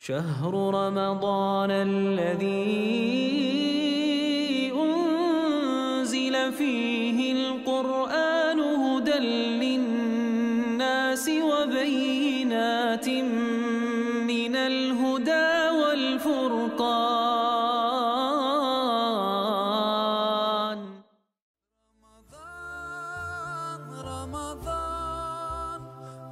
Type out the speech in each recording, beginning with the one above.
شهر رمضان الذي أنزل فيه القرآن هدى للناس وبينات من الهدى والفرقان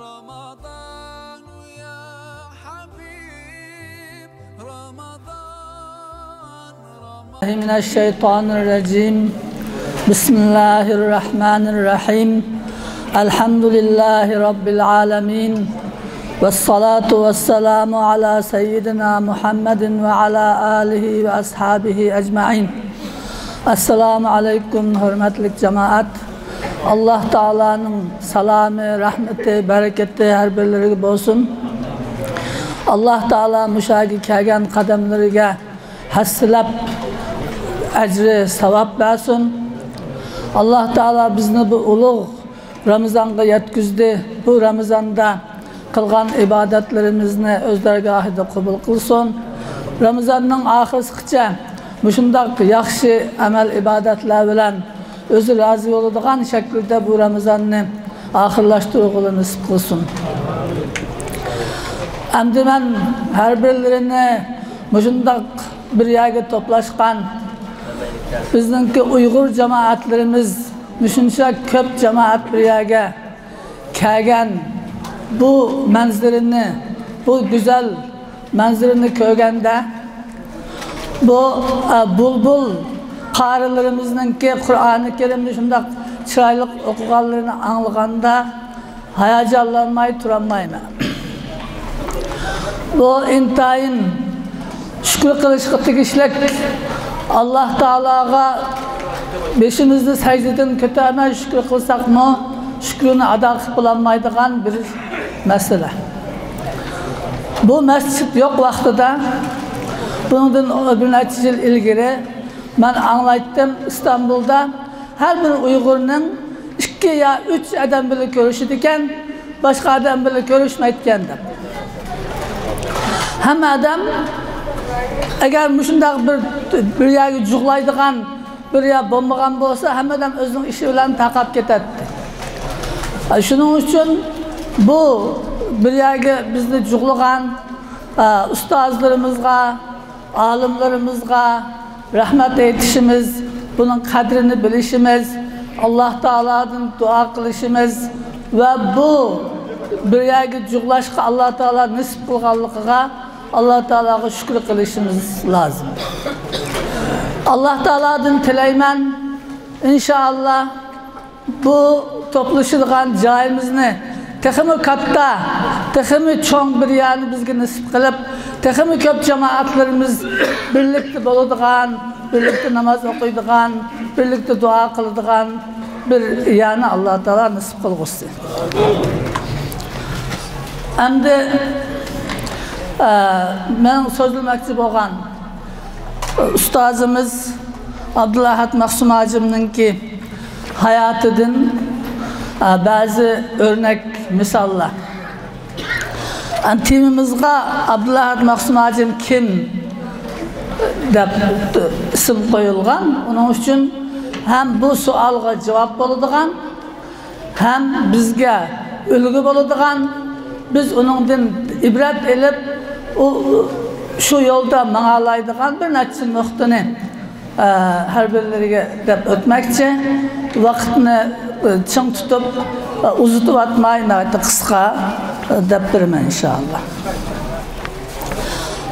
رمضان يا حبيب رمضان من الشيطان الرجيم بسم الله الرحمن الرحيم الحمد لله رب العالمين والصلاة والسلام على سيدنا محمد وعلى آله وأصحابه أجمعين. Esselamu Aleyküm hürmetli cemaat. Allah Teala'nın salamı, rahmeti, bereketi her birleri olsun. Allah Teala müşahidi kelgen kademleriga hassilab ecri sevap versin. Allah Teala bizni bu ulug' Ramazan'a yetkizdi. Bu Ramazan'da kılgan ibadetlerimizni öz dergahida kabul kılsın. Ramazan'ın ahirgacha muşundaq yaxshi amal ibadetler bilen özü razı oladigan şekilde bu Ramazan'ı ahirlashtirishni nasip kılsın. Endi men her birlerini muşundaq bir yerge toplaşkan bizningki Uyghur cemaatlerimiz müşuncha köp cemaat bir yerge kelgan bu manzirini, bu güzel manzirini ko'rganda bu bulbul qarilarimizninki Qur'oni Kerimni shundoq chiroyli o'qiganlarini anglaganda hayajonlanmay turolmayman. Bu intayin shukr qilishga tegishli Allah Teala'ga beşimizni secdeden ko'tarmay shukr qilsakmi shukrni ado qilib bo'lolmaydigan bir mesele. Bu mescid yok vaqtida bundan bir necha yil ilgari ben anlaytdım İstanbul'da her bir Uyg'urning 2 ya 3 adam bilan ko'rishadigan, boshqa adam bilan ko'rishmaydigan deb. Hamma adam agar mushundaq bir yerga jug'laydigan, bir yer bo'lmagan bo'lsa, hammadan o'zining ishi bilan taqab ketadi. Shuning uchun bu bir yerga bizni jug'lagan ustozlarimizga, alimlarimizga rahmat aytishimiz, bunun qadrini bilishimiz, Allah Teala'dan dua qilishimiz ve bu bir yerga jug'lashga Allah Teala nasib qilganligiga Allah Teala'ga shukr qilishimiz lazım. Allah Teala'dan tilayman inşallah bu toplashilgan joyimizni texmi katta, texmi cho'ng bir yerni bizga nasib qilib, texmi ko'p jamoatlarimiz birlikda bo'ladigan, birlikda namoz o'qiydigan, birlikda duo qiladigan bir yerni Alloh taolo nasib qilg'usi. Endi men so'zlamoqchi bo'lgan ustozimiz Abdulahad Mahsum hacimninki hayotidan bazı örnek misallar. Timimizga Abdulahad Mahsum hacim kim deb isim qo'yilgan. Onun uchun hem bu sualga cevap bo'ladigan, hem bizga ulgu bo'ladigan, biz onundan ibrat elib şu yolda mağalaydigan bir necha nuqtani her birleriga deb o'tmoqchi. Vaqtni çın tutup uzutup atmayın artık kısa deb beraman inşallah.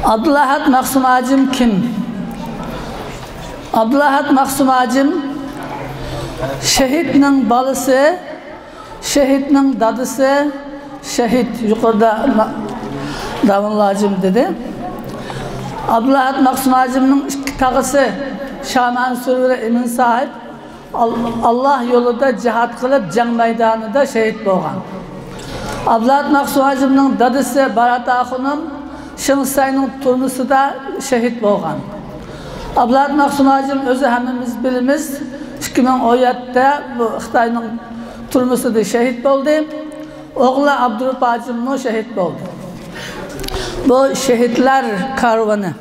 Abdulahad Mahsum hacim kim? Abdulahad Mahsum hacim şehitning balası, şehitning dadısı, şehit yukarıda Davul hacim dedi. Abdulahad Mahsum hacimning iki tağısı Şah Mansur Emin sahip Allah yolunda cihat kılıp can meydanında şehit bo'lgan. Abdulahad Mahsum hacimning dadısı Barat Axunum Şınsayning turnusida şehit bo'lgan. Abdulahad Mahsum hacim özü hemimiz bilimiz 2017'de bu Xitoyning turnusida şehit bo'ldi. Oğlu Abdurrahim hacimmi şehit bo'ldi. Bu şehitler karvanı.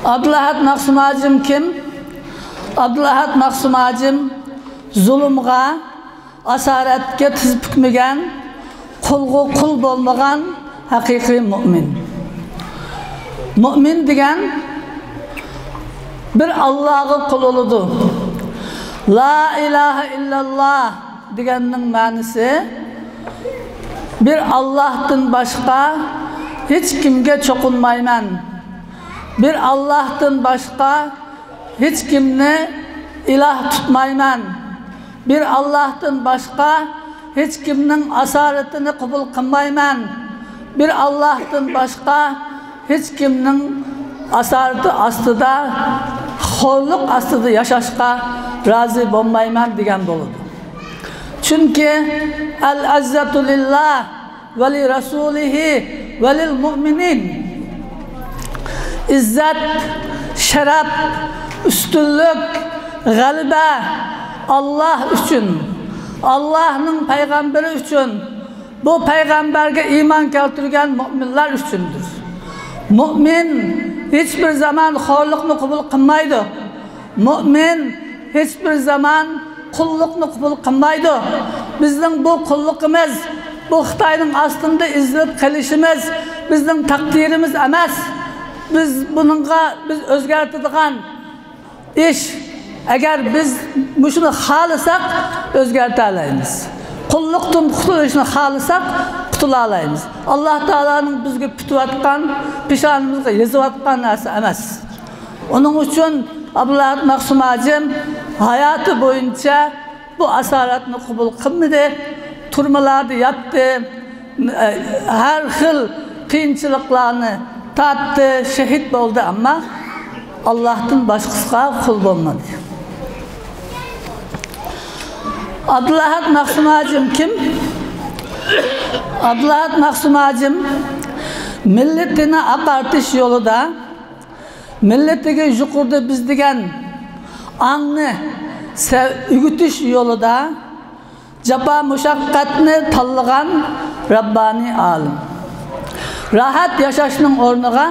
Abdulahad Maksum Hacım kim? Abdulahad Maksum Hacım zulümga, asaretke tiz pükmegen, kulgu kul bolmagan hakiki mümin. Mümin degen bir Allah'a kul oludu. La ilahe illallah degenin manisi bir Allah'tan başka hiç kimge çokunmayman. Bir Allah'tan başka hiç kimne ilah tutmayman. Bir Allah'tan başka hiç kimnin asaretini kabul kılmayman. Bir Allah'tan başka hiç kimnin asareti astıda, horluk astıda yaşaşka razı olmayman degen doludu. Çünkü el-azzetu lillah ve li rasulihi ve lil mu'minin. İzzet, şeref, üstünlük, galibe Allah için, Allah'ın peygamberi için, bu peygamberge iman keltirgen müminler içindir. Mümin hiçbir zaman horluknu kabul kılmaydı. Mümin hiçbir zaman kulluknu kabul kılmaydı. Bizden bu kullukimiz, bu Xitayning aslında izlep kalışımız, bizden takdirimiz emas. Biz bununla özgertadigan iş, eğer biz şunu xalısak özgerte alaymiz. Kulluktan qutuluşunu xalısak qutula alaymiz. Allah Taala'nın bizge pütüvatkan, pişanımızga yazıvatkan narsa emas. Onun için Abdulahad Maksum Hacım hayatı boyunca bu asaretini kabul kılmadı, turmalardı yaptı, her xil kıyınçılıklarını tattı, şehit oldu ama Allah'tan başkasına kul olmadı. Abdulahad Maksum Hacım kim? Abdulahad Maksum Hacım milletine akartış yolunda, milletine yukurda biz degen anını ügütüş yolunda capa muşakkatını tallagan Rabbani alim. Rahat yaşaşının ornuğa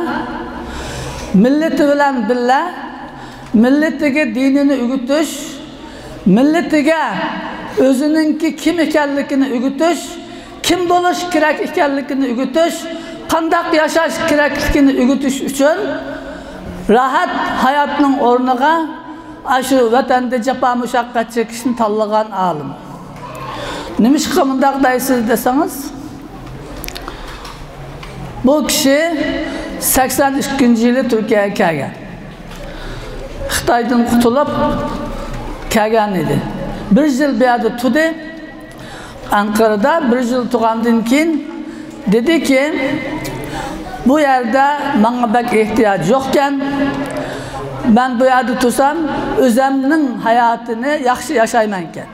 milleti bilen billa, milletine dinini ügütüş, milletine özününki kim ekenlikini ügütüş, kim boluş kirek ekenlikini ügütüş, kandak yaşaş kireklikini ügütüş için rahat hayatının ornuğa aşı vatanda capa muşakkat çekişini tallagan alim. Nimiş kımındak dayısız deseniz, bu kişi 82. yılı Türkiye'ye kelgen. Xitaydan qutulup kelgen idi. Bir yıl bir adı tudu. Ankara'da bir yıl tuğandan keyin dedi ki bu yerde bana pek ihtiyaç yokken ben bu yerde tutsam özümün hayatını yaxşı yaşaymanken.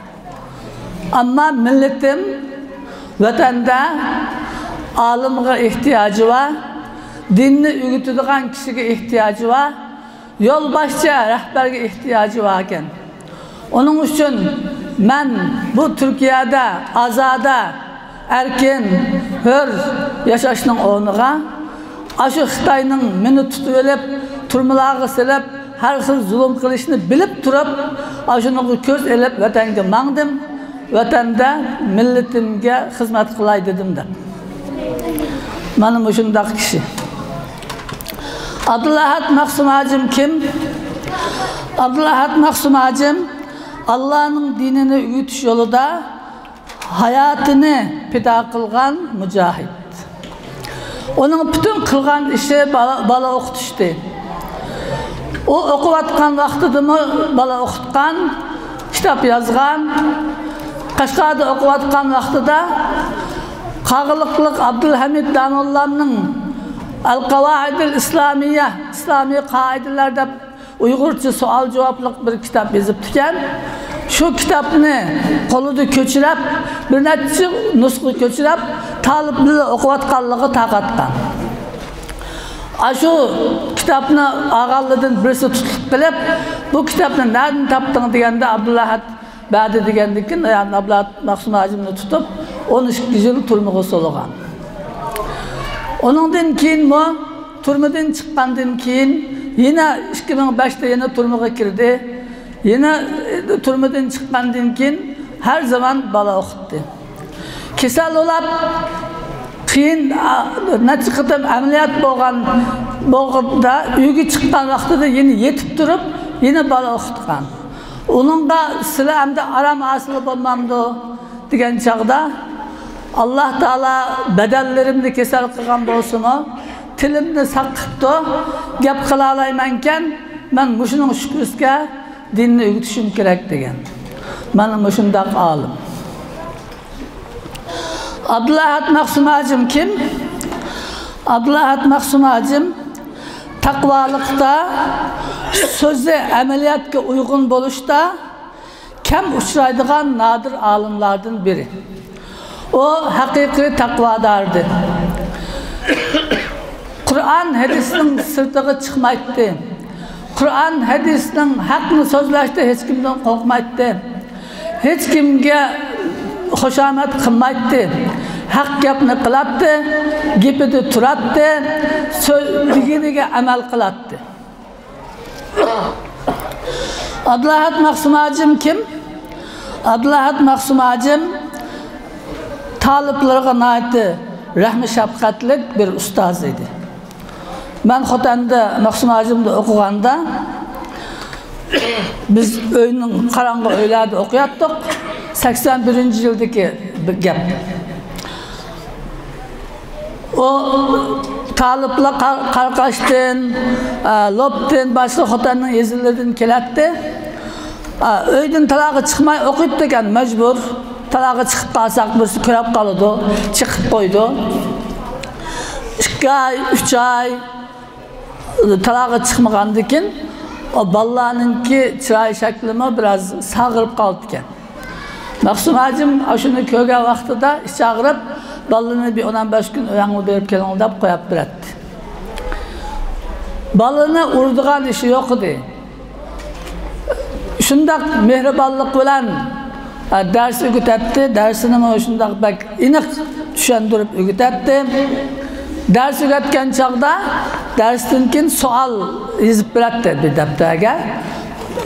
Ama milletim vatanda alimga ihtiyacı var, dinni ügütüdügan kişiye ihtiyacı var, yol başça rehberge ihtiyacı varken. Onun için ben bu Türkiye'de azada, erken, hür yaşaşının ornuğa, aşı Xitayning meni tutuvelip, turmalarga silip, her xil zulüm kılışını bilip turup, aşını köz elip vatanga mangdim, vatanda milletimge hizmet kılay dedim de. Benim şundak kişi. Abdulahad Maksum Hacım kim? Abdulahad Maksum Hacım Allah'ın dinini üyütüş yolunda hayatını pida kılgan mücahit. Onun bütün kılgan işi bala okutuştu. O okuvatkan vaxtıdı mı bala okutkan, kitap yazgan, Kaşgar'da okuvatkan vaxtıda Kağılıklık Abdülhamid Danullah'ın El-Kavaidil İslamiye, İslami kaidelerde Uygurca sual cevaplık bir kitap yazıp tüken. Şu kitabını koludu köçürep, bir netçi nusku köçürep, talipli okuvatkanlığı takatkan. Şu kitabını ağallıdın birisi tutup bilip, bu kitabını nereden taptın degende Abdulahad Badi degendikin, yani Abdulahad Maksum Hacım'ını tutup, 13 yıl turmuğu soluğan. Onundan keyin mu turmadan chiqqandan keyin yana 2005'te yana turmaga kirdi. Yana turmadan chiqqandan keyin her zaman bala o'qitdi. Kasal olab keyin necha qatam amaliyot bo'lganda uyga chiqqan vaqtida yana yetib turib yana bala o'qitgan. Onunga sizlar hamda aram asili bo'lmamdi degan chaqda Allah Taala bedellerimni kesal qilgan bo'lsin-o, tilimni saqibdi, gap qila olmaymankan, men mushuning shukrisiga dinni o'rgatishim kerak degan. Mana mushundaq olim. Abdulahat Maqsumajim kim? Abdulahat Maqsumajim taqvolikda, so'zi amaliyotga uyg'un bo'lishda kam uchraydigan nadir olimlardan biri. O haqiqiy taqvodordi. Qur'on hadisning sirtiga chiqmaydi. Qur'on hadisning haqni so'zlashda hech kimdan qo'rqmaydi. Hech kimga xushomat qilmaydi. Haq gapni qiladi, gapida turadi, so'zligiga amal qiladi. Abdulahat Maqsumajim kim? Abdulahat Maqsumajim taliplarga naytı rahmi şafqatlik bir ustoz edi. Ben Xotanda Maqsumajimni o'qiganda biz uyning qarang'i uylarda o'qiyotdik. 81-yildagi gap. O taliplar Qarqashdan, Lobdan, boshqa Xotanning yezillardan keladi. Uydan talag'i chiqmay o'qiydi degan majbur. Talağa çıkıp kalsak birisi körep kalıdı, çıkıp koydu. 2 ay, 3 ay talağa çıkmagandıkken o ballarınki çıray şeklime biraz sağırıp kaldıkken. Maqsumajim şunu köyge vaxtıda çağırıp balını bir 15 gün öyanlı berip kelin dep koyup biretti. Balını urduğan işi yok idi. Şundak mehribanlık bilen ders öğütetti, dersini şundak bak iniq düşendirip öğütetti. Ders öğütken çağda dersten keyin sual yazıp biretti bir defterge.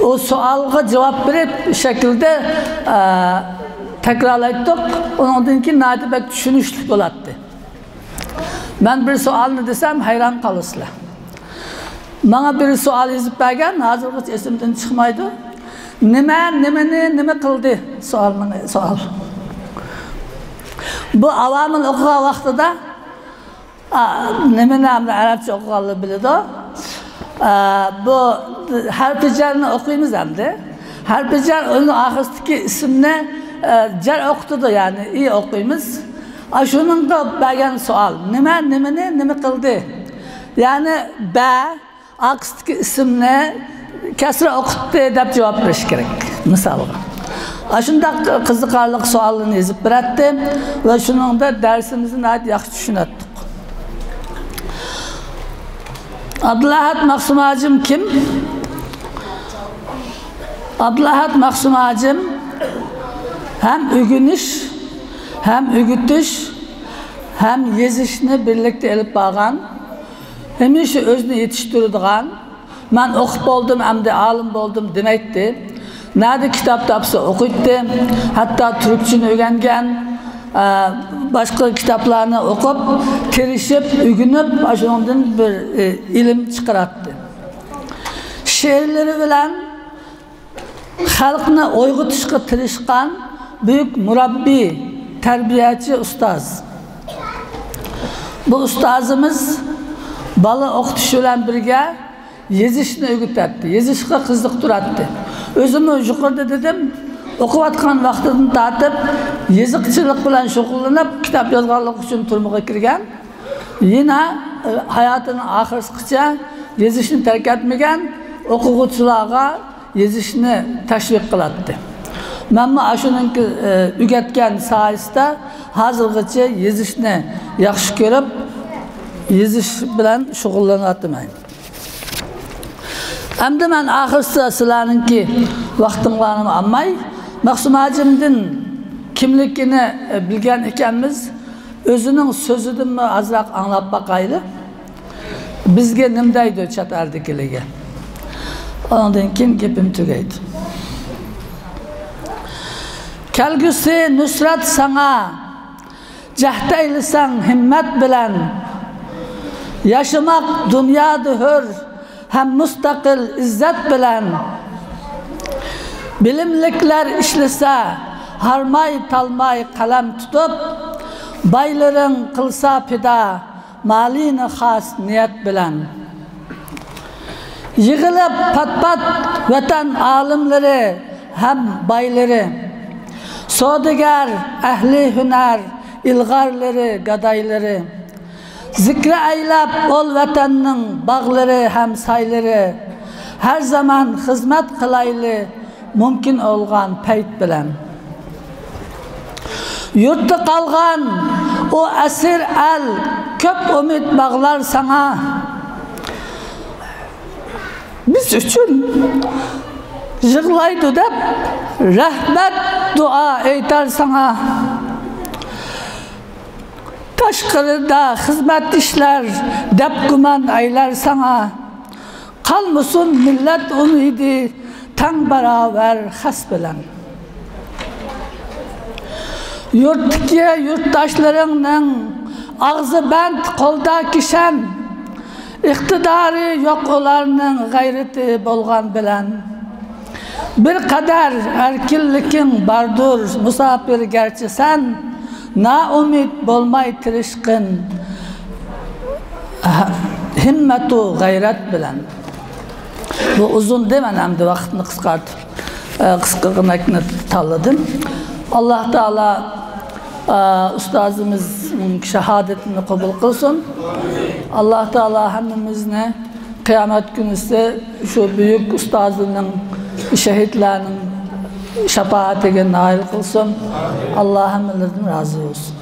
O sualga cevap verip şekilde tekrarlaydık. Ondan keyin nadi bak düşünüşlük bo'latdi. Ben bir sualni desem hayran kalırsızlar. Bana bir sual yazıp bergen, hazırgıç esimden çıkmaydı. Nima qildi sual. Bu avamın o'qigan vaqtida nimani hamda arabcha o'qiganlar biladi. Bu harfi jarni o'qiymiz hamda. Harfi jar uning oxiridagi ismni jar o'qitdi, ya'ni iyi o'qiymiz. Shuningga bergan sual. Nima qildi? Ya'ni ba oxiridagi ismni kasra o'qitdi deb javob berish kerak. Misolga. Shunday qiziqarli savollarni yozib beradi va shuningda darsimizni yaxshi tushunatdik. Abdulahat Maqsumajim kim? Abdulahat Maqsumajim hem ögüniş, hem ögütüş, hem yezishni birlikte elip bağan, hem işi özünü yetiştirdiğen, ben o'qib boldim, hamda alim boldim demeydi. Nerede kitap tapsa o'qiydi, hatta Türkçeni öğrengen, başka kitaplarını o'qib, kirishib, ögünüp, şundan bir ilim çıkarattı. Şiirleri bilen xalqni uyg'otishga tirishgan büyük murabbi, terbiyeçi ustaz. Bu ustazımız bala o'qitish bilan birga yezishni o'rgatdi, yezishga qiziqtiradi. O'zimni yuqorida dedim, o'qiyotgan vaqtidan tortib yeziqchilik bilan shug'ullanib, kitob yozganlik uchun turmushga kirgan. Yana hayotining oxirigacha yezishni tark etmagan, o'quvchilarga yezishni tashviq qiladi. Menma ashuningki o'rgatgan sohasida hozirgacha yezishni yaxshi ko'rib, yezish bilan shug'ullanyapman. Endi men oxirida sizlarningki vaqtinglarni olmay, Maqsumajimning kimligini bilgan ekanmiz. özünün sözüdün mü azrak anlap bakaylı. Bizge nimdaydı çatardı kilege. Ondan keyin gepim tugaydı. Kelgüsü nusrat sana, cahdaylisan himmet bilen, yaşamak dünyada hür, hem müstakil izzet bilen, bilimlikler işlese, harmay talmay kalem tutup, bayların kılsa pida, malini has niyet bilen. Yığılıp pat vatan alimleri hem bayları, soğudigar ehli hüner, ilgarları, gadayları, zikre eylep ol vatanның bağları hem sayları, her zaman hizmet kılaylı, mümkün olgan peyt bilen. Yurtta kalgan o esir el, köp umut bağlar sana. Biz üçün yığlaydı dep, rahmet dua eytar sana. Taşkırıda hizmet işler, dep güman aylar sana. Kalmasın millet umidi, tan beraber has bilen. Yurtdaki yurttaşlarının ağzı bent, kolda kişen, iktidarı yok olarının gayreti bolgan bilen. Bir kadar erkillikin bardur, musafir gerçi sen, na umid bolmay tirişkin, himmetu gayret bilen. Bu uzun demen hem de vaktini kıskartıp, kıskırgınakını talladım. Allah Teala ustazımızın şehadetini kabul kılsın. Allah Teala hemimizne kıyamet günü ise şu büyük ustazının, şehitlerinin şefaatine nail kılsın. Allah hemimizden razı olsun.